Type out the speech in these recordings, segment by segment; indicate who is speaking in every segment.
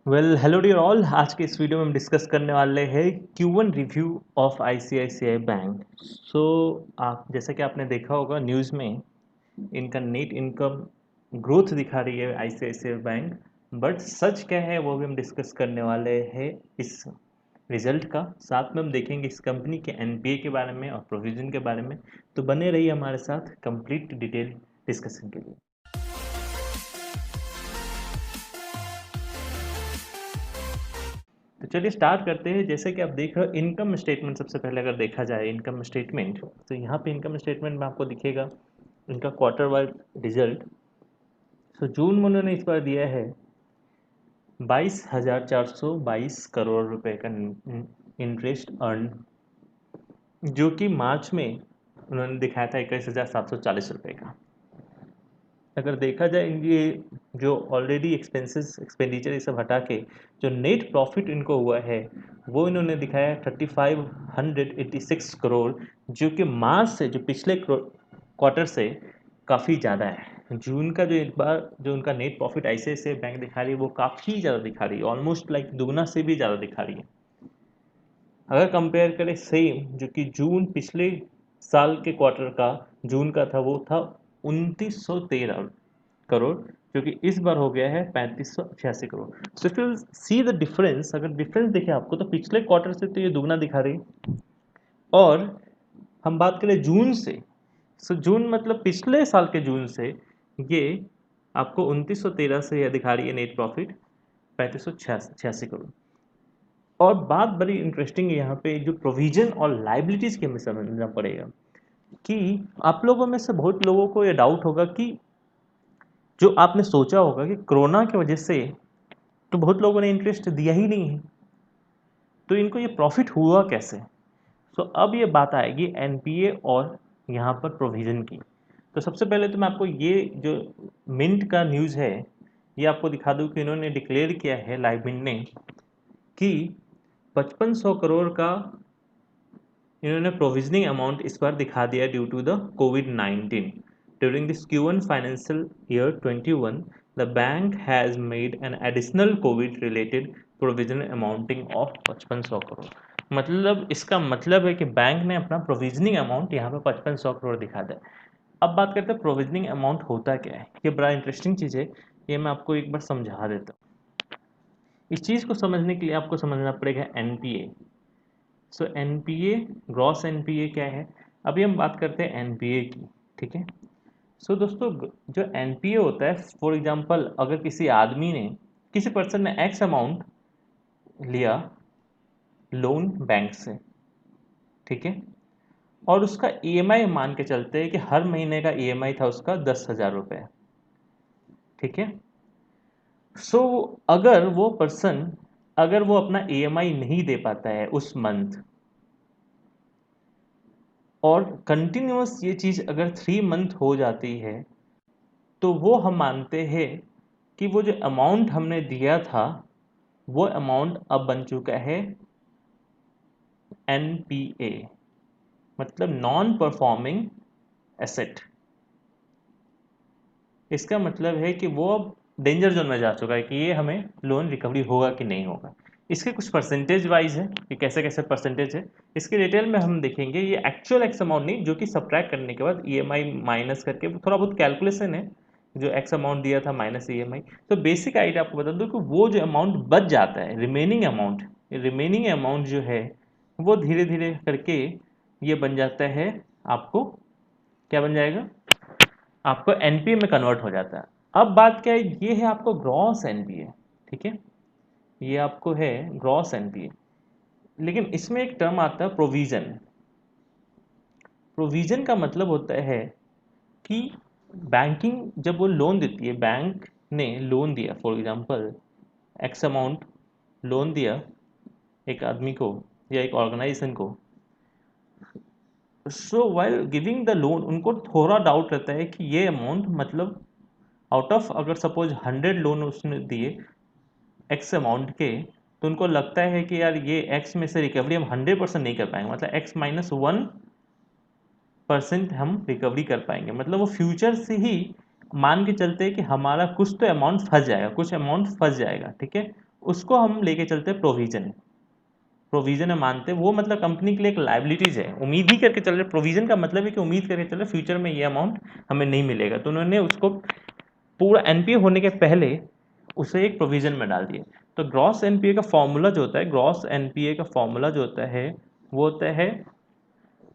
Speaker 1: Hello dear all. आज के इस वीडियो में हम डिस्कस करने वाले हैं Q1 review of ICICI bank. So आप जैसा कि आपने देखा होगा न्यूज़ में इनका नेट इनकम ग्रोथ दिखा रही है आईसीआईसीआई बैंक, बट सच क्या है वो भी हम डिस्कस करने वाले हैं इस रिजल्ट का। साथ में हम देखेंगे इस कंपनी के एनपीए के बारे में और प्रोविजन के बारे में। तो बने रहिए हमारे साथ कंप्लीट डिटेल डिस्कशन के लिए। तो चलिए स्टार्ट करते हैं। जैसे कि आप देख रहे हो इनकम स्टेटमेंट, सबसे पहले अगर देखा जाए इनकम स्टेटमेंट, तो यहाँ पे इनकम स्टेटमेंट में आपको दिखेगा इनका क्वार्टर वाइज रिजल्ट। तो जून में उन्होंने इस बार दिया है 22,422 करोड़ रुपए का इंटरेस्ट अर्न, जो कि मार्च में उन्होंने दिखाया था 21,740 रुपये का। अगर देखा जाए ये जो ऑलरेडी एक्सपेंसेस एक्सपेंडिचर ये सब हटा के जो नेट प्रॉफिट इनको हुआ है वो इन्होंने दिखाया 3,586 करोड़, जो कि मार्च से जो पिछले क्वार्टर से काफ़ी ज़्यादा है। जून का जो एक बार जो उनका नेट प्रॉफिट ऐसे बैंक दिखा रही है वो काफ़ी ज़्यादा दिखा रही है, ऑलमोस्ट लाइक दुगना से भी ज़्यादा दिखा रही है। अगर कंपेयर करें सेम जो कि जून पिछले साल के क्वार्टर का जून का था, वो था 2,913 करोड़, जो कि इस बार हो गया है 3,586 crore. So if you see the difference, अगर डिफरेंस देखें आपको तो पिछले क्वार्टर से तो ये दुगना दिखा रही है, और हम बात करें जून से, सो जून मतलब पिछले साल के जून से ये आपको 2,913 से यह दिखा रही है नेट प्रॉफिट 3,586 करोड़। और बात बड़ी इंटरेस्टिंग है यहाँ पे, जो प्रोविजन और लाइबिलिटीज़ के हमें समझना पड़ेगा कि आप लोगों में से बहुत लोगों को ये डाउट होगा कि जो आपने सोचा होगा कि कोरोना की वजह से तो बहुत लोगों ने इंटरेस्ट दिया ही नहीं है, तो इनको ये प्रॉफिट हुआ कैसे। सो अब ये बात आएगी एनपीए और यहाँ पर प्रोविज़न की। तो सबसे पहले तो मैं आपको ये जो मिंट का न्यूज़ है ये आपको दिखा दूँ कि इन्होंने डिक्लेयर किया है, लाइव मिंट ने, कि 5500 करोड़ का इन्होंने प्रोविजनिंग अमाउंट इस बार दिखा दिया ड्यू टू द कोविड-19। During this Q1 financial year 21 the bank has made an additional covid related provision amounting of 5500 crore. मतलब इसका मतलब है कि बैंक ने अपना प्रोविजनिंग अमाउंट यहाँ पे 5500 करोड़ दिखा दिया। अब बात करते हैं प्रोविजनिंग अमाउंट होता क्या है। ये बड़ा इंटरेस्टिंग चीज़ है, ये मैं आपको एक बार समझा देता हूँ। इस चीज़ को समझने के लिए आपको समझना पड़ेगा एनपीए। सो एनपीए, ग्रॉस एनपीए क्या है। अभी हम बात करते हैं एनपीए की, ठीक है। सो दोस्तों जो एनपीए होता है, फॉर एग्जांपल अगर किसी आदमी ने, किसी पर्सन ने एक्स अमाउंट लिया लोन बैंक से, ठीक है, और उसका ईएमआई मान के चलते हैं कि हर महीने का ईएमआई था उसका 10,000 रुपये, ठीक है। सो अगर वो पर्सन, अगर वो अपना ईएमआई नहीं दे पाता है उस मंथ, और कंटिन्यूस ये चीज़ अगर 3 मंथ हो जाती है, तो वो हम मानते हैं कि वो जो अमाउंट हमने दिया था वो अमाउंट अब बन चुका है एनपीए, मतलब नॉन परफॉर्मिंग एसेट। इसका मतलब है कि वो अब डेंजर जोन में जा चुका है कि ये हमें लोन रिकवरी होगा कि नहीं होगा। इसके कुछ परसेंटेज वाइज है कि कैसे कैसे परसेंटेज है, इसके डिटेल में हम देखेंगे। ये एक्चुअल एक्स अमाउंट नहीं, जो कि सब्ट्रैक्ट करने के बाद ईएमआई माइनस करके थोड़ा बहुत कैलकुलेशन है, जो एक्स अमाउंट दिया था माइनस ईएमआई। तो बेसिक आइडिया आपको बता दूं कि वो जो अमाउंट बच जाता है, रिमेनिंग अमाउंट जो है वो धीरे धीरे करके ये बन जाता है, आपको क्या बन जाएगा, आपको एनपीए में कन्वर्ट हो जाता है। अब बात क्या है, ये है आपको ग्रॉस एनपीए, ठीक है, ये आपको है ग्रॉस एनपीए। लेकिन इसमें एक टर्म आता है प्रोविजन। प्रोविजन का मतलब होता है कि बैंकिंग जब वो लोन देती है, बैंक ने लोन दिया, for example x amount loan दिया एक आदमी को या एक ऑर्गेनाइजेशन को, so while giving the loan उनको थोड़ा डाउट रहता है कि ये अमाउंट मतलब आउट ऑफ, अगर सपोज 100 लोन उसने दिए एक्स अमाउंट के, तो उनको लगता है कि यार ये एक्स में से रिकवरी हम 100% नहीं कर पाएंगे, मतलब एक्स माइनस 1% हम रिकवरी कर पाएंगे। मतलब वो फ्यूचर से ही मान के चलते हैं कि हमारा कुछ तो अमाउंट फंस जाएगा, कुछ अमाउंट फंस जाएगा, ठीक है। उसको हम लेके चलते हैं प्रोविजन। प्रोविजन हम मानते हैं वो मतलब कंपनी के लिए एक लाइबिलिटीज है, उम्मीद ही करके चल रहे। प्रोविजन का मतलब है कि उम्मीद करके चल रहे फ्यूचर में ये अमाउंट हमें नहीं मिलेगा, तो उन्होंने उसको पूरा एनपीए होने के पहले उसे एक प्रोविजन में डाल दिया। तो ग्रॉस एनपीए का फॉर्मूला जो होता है, ग्रॉस एनपीए का फॉर्मूला जो होता है वो होता है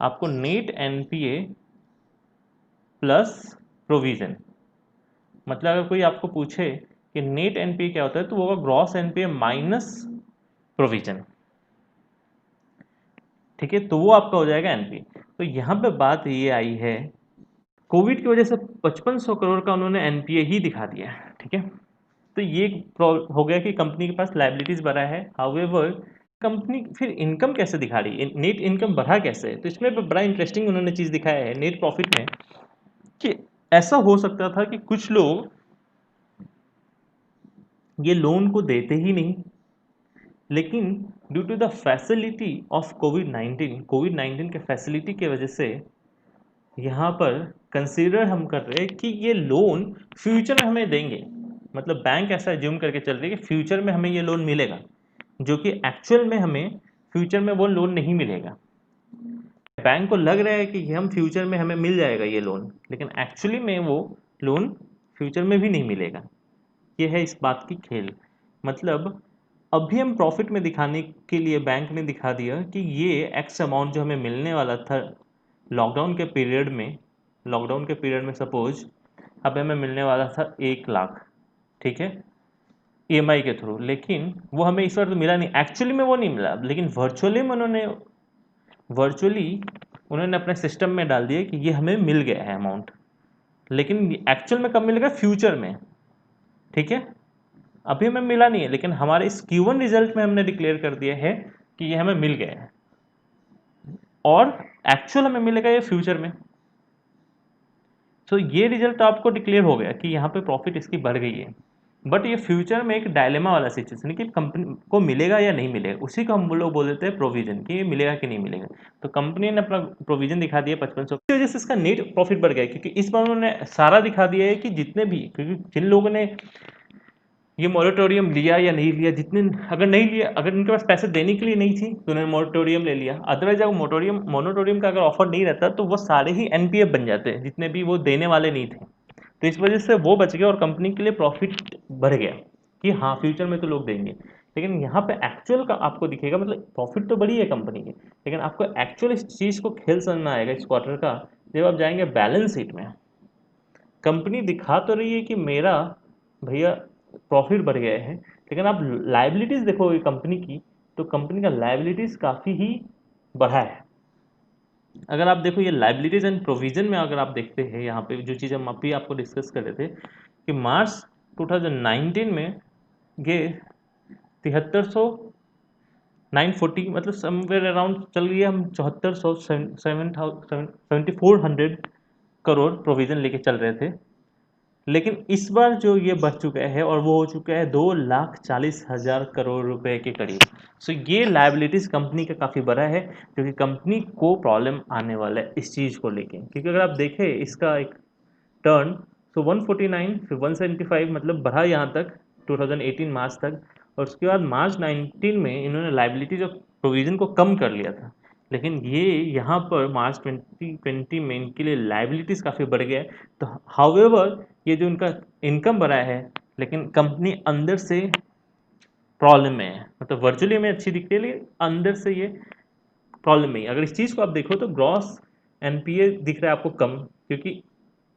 Speaker 1: आपको नेट एनपीए प्लस प्रोविजन। मतलब अगर कोई आपको पूछे कि नेट एनपीए क्या होता है तो वो होगा ग्रॉस एनपीए माइनस प्रोविजन। ठीक है, तो वो आपका हो जाएगा एनपीए। तो यहाँ पे बात ये आई है, कोविड की वजह से 5500 करोड़ का उन्होंने एनपीए ही दिखा दिया है। ठीक है, तो ये हो गया कि कंपनी के पास लाइबिलिटीज बढ़ा है। हाउएवर कंपनी फिर इनकम कैसे दिखा रही है, नेट इनकम बढ़ा कैसे, तो इसमें बड़ा इंटरेस्टिंग उन्होंने चीज़ दिखाया है नेट प्रॉफिट में, कि ऐसा हो सकता था कि कुछ लोग ये लोन को देते ही नहीं, लेकिन due to the facility of covid 19 के फैसिलिटी की वजह से यहाँ पर कंसीडर हम कर रहे हैं कि ये लोन फ्यूचर में हमें देंगे। मतलब बैंक ऐसा एज्यूम करके चल रही है कि फ्यूचर में हमें ये लोन मिलेगा, जो कि एक्चुअल में हमें फ्यूचर में वो लोन नहीं मिलेगा। बैंक को लग रहा है कि हम फ्यूचर में हमें मिल जाएगा ये लोन, लेकिन एक्चुअली में वो लोन फ्यूचर में भी नहीं मिलेगा। ये है इस बात की खेल। मतलब अभी हम प्रॉफिट में दिखाने के लिए बैंक ने दिखा दिया कि ये एक्स अमाउंट जो हमें मिलने वाला था लॉकडाउन के पीरियड में सपोज अब हमें मिलने वाला था 1 लाख, ठीक है, ईएमआई के थ्रू, लेकिन वो हमें इस बार तो मिला नहीं, एक्चुअली में वो नहीं मिला, लेकिन वर्चुअली उन्होंने अपने सिस्टम में डाल दिया कि ये हमें मिल गया है अमाउंट, लेकिन एक्चुअल में कब मिलेगा, फ्यूचर में। ठीक है, अभी हमें मिला नहीं है, लेकिन हमारे इस Q1 रिजल्ट में हमने डिक्लेयर कर दिया है कि ये हमें मिल गया है, और एक्चुअल हमें मिलेगा ये फ्यूचर में। तो ये रिजल्ट आपको डिक्लेयर हो गया कि यहाँ पे प्रॉफिट इसकी बढ़ गई है। बट ये फ्यूचर में एक डायलेमा वाला सिचुएशन है कि कंपनी को मिलेगा या नहीं मिलेगा, उसी को हम लोग बोल देते हैं प्रोविजन, कि ये मिलेगा कि नहीं मिलेगा। तो कंपनी ने अपना प्रोविजन दिखा दिया 5500, की वजह से इसका नेट प्रॉफिट बढ़ गया, क्योंकि इस बार उन्होंने सारा दिखा दिया है कि जितने भी, क्योंकि जिन लोगों ने ये मॉरेटोरियम लिया या नहीं लिया, जितने अगर नहीं लिया, अगर उनके पास पैसे देने के लिए नहीं थी तो उन्होंने मॉरेटोरियम ले लिया। अदरवाइज अगर मोनोटोरियम का अगर ऑफर नहीं रहता तो वो सारे ही एनपीए बन जाते, जितने भी वो देने वाले नहीं थे। तो इस वजह से वो बच गया और कंपनी के लिए प्रॉफिट बढ़ गया कि हाँ फ्यूचर में तो लोग देंगे। लेकिन यहाँ पे एक्चुअल का आपको दिखेगा, मतलब प्रॉफिट तो बड़ी है कंपनी की, लेकिन आपको एक्चुअल इस चीज़ को खेल समझ में आएगा इस क्वार्टर का जब आप जाएंगे बैलेंस शीट में। कंपनी दिखा तो रही है कि मेरा भैया प्रॉफिट बढ़ गया है, लेकिन आप लाइबिलिटीज़ देखोगे कंपनी की, तो कंपनी का लाइबिलिटीज़ काफ़ी ही बढ़ा है। अगर आप देखो ये लाइबिलिटीज़ एंड प्रोविजन में, अगर आप देखते हैं यहाँ पे जो चीज़ हम अभी आपको डिस्कस कर रहे थे कि मार्च 2019 में ये 7300 940, मतलब समवेयर अराउंड चल गया, हम 7400 7400 करोड़ प्रोविज़न लेके चल रहे थे। लेकिन इस बार जो ये बढ़ चुका है और वो हो चुका है 2,40,000 करोड़ रुपए के करीब। सो ये लायबिलिटीज़ कंपनी का काफ़ी बड़ा है, जो कि कंपनी को प्रॉब्लम आने वाला है इस चीज़ को लेके, क्योंकि अगर आप देखें इसका एक टर्न, तो 149 फिर 175, मतलब बढ़ा यहाँ तक 2018 मार्च तक, और उसके बाद मार्च 19 में इन्होंने लाइबिलिटीज और प्रोविज़न को कम कर लिया था। लेकिन ये यहाँ पर मार्च 2020 में इनके लिए लाइबिलिटीज़ काफ़ी बढ़ गया है। तो हाउएवर ये जो इनका इनकम बढ़ा है, लेकिन कंपनी अंदर से प्रॉब्लम में है, मतलब वर्चुअली में अच्छी दिखती है लेकिन अंदर से ये प्रॉब्लम में है। अगर इस चीज़ को आप देखो तो ग्रॉस एनपीए दिख रहा है आपको कम, क्योंकि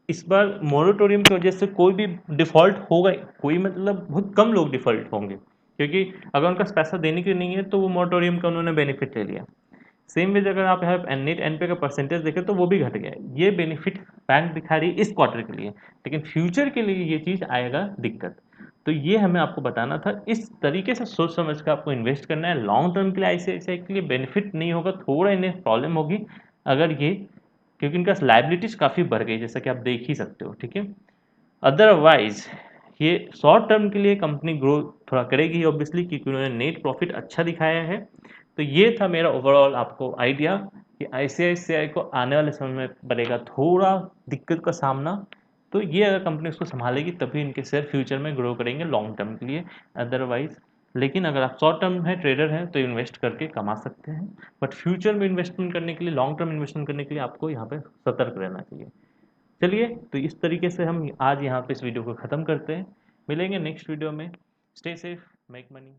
Speaker 1: इस बार मोरेटोरियम की वजह से कोई भी डिफ़ॉल्ट होगा, कोई मतलब बहुत कम लोग डिफ़ॉल्ट होंगे, क्योंकि अगर उनका पैसा देने के लिए नहीं है तो वो मोरेटोरियम का उन्होंने बेनिफिट ले लिया। सेम वेज अगर आप यहाँ नेट एनपीए का परसेंटेज देखें तो वो भी घट गया है। ये बेनिफिट बैंक दिखा रही है इस क्वार्टर के लिए, लेकिन फ्यूचर के लिए ये चीज़ आएगा दिक्कत। तो ये हमें आपको बताना था, इस तरीके से सोच समझ कर आपको इन्वेस्ट करना है। लॉन्ग टर्म के लिए आईसीआईसीआई के लिए बेनिफिट नहीं होगा, थोड़ा इन्हें प्रॉब्लम होगी अगर ये, क्योंकि इनका लाइबिलिटीज काफ़ी बढ़ गई जैसा कि आप देख ही सकते हो। ठीक है, अदरवाइज ये शॉर्ट टर्म के लिए कंपनी ग्रो थोड़ा करेगी ऑब्वियसली, क्योंकि उन्होंने नेट प्रॉफिट अच्छा दिखाया है। तो ये था मेरा ओवरऑल आपको आइडिया कि आईसीआईसीआई को आने वाले समय में पड़ेगा थोड़ा दिक्कत का सामना। तो ये अगर कंपनी उसको संभालेगी तभी इनके शेयर फ्यूचर में ग्रो करेंगे लॉन्ग टर्म के लिए, अदरवाइज लेकिन अगर आप शॉर्ट टर्म है ट्रेडर हैं तो इन्वेस्ट करके कमा सकते हैं, बट फ्यूचर में इन्वेस्टमेंट करने के लिए, लॉन्ग टर्म इन्वेस्टमेंट करने के लिए आपको यहाँ पे सतर्क रहना चाहिए। चलिए, तो इस तरीके से हम आज यहाँ पे इस वीडियो को ख़त्म करते हैं। मिलेंगे नेक्स्ट वीडियो में। Stay safe, make money.